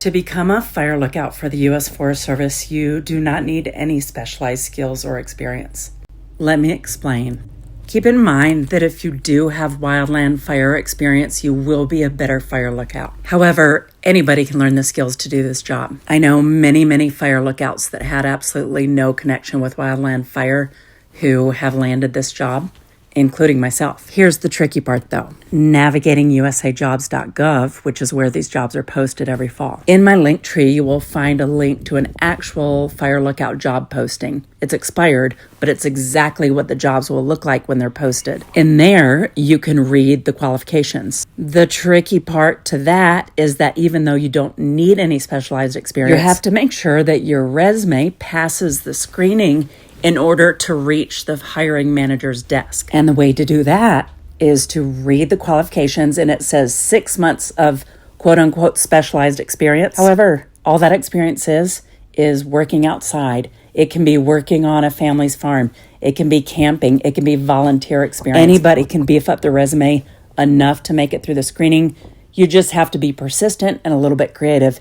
To become a fire lookout for the U.S. Forest Service, you do not need any specialized skills or experience. Let me explain. Keep in mind that if you do have wildland fire experience, you will be a better fire lookout. However, anybody can learn the skills to do this job. I know many fire lookouts that had absolutely no connection with wildland fire who have landed this job, including myself. Here's the tricky part though. Navigating usajobs.gov, which is where these jobs are posted every fall. In my link tree, you will find a link to an actual fire lookout job posting. It's expired, but it's exactly what the jobs will look like when they're posted. In there, you can read the qualifications. The tricky part to that is that even though you don't need any specialized experience, you have to make sure that your resume passes the screening in order to reach the hiring manager's desk. And the way to do that is to read the qualifications, and it says 6 months of quote unquote specialized experience. However, all that experience is working outside. It can be working on a family's farm. It can be camping. It can be volunteer experience. Anybody can beef up their resume enough to make it through the screening. You just have to be persistent and a little bit creative.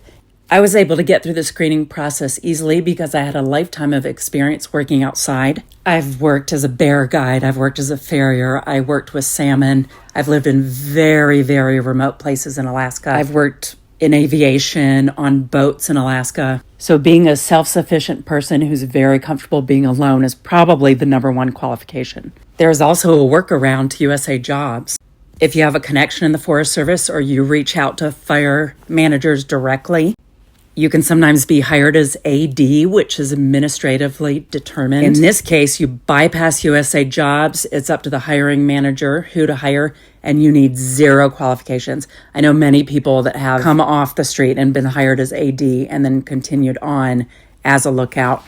I was able to get through the screening process easily because I had a lifetime of experience working outside. I've worked as a bear guide. I've worked as a farrier. I worked with salmon. I've lived in very remote places in Alaska. I've worked in aviation, on boats in Alaska. So being a self-sufficient person who's very comfortable being alone is probably the number one qualification. There's also a workaround to USA Jobs. If you have a connection in the Forest Service or you reach out to fire managers directly, you can sometimes be hired as AD, which is administratively determined. In this case, you bypass USA Jobs. It's up to the hiring manager who to hire, and you need 0 qualifications. I know many people that have come off the street and been hired as AD and then continued on as a lookout,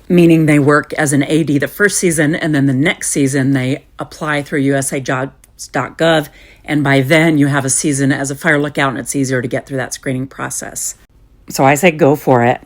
meaning they work as an AD the first season, and then the next season they apply through usajobs.gov, and by then you have a season as a fire lookout, and it's easier to get through that screening process. So I say go for it.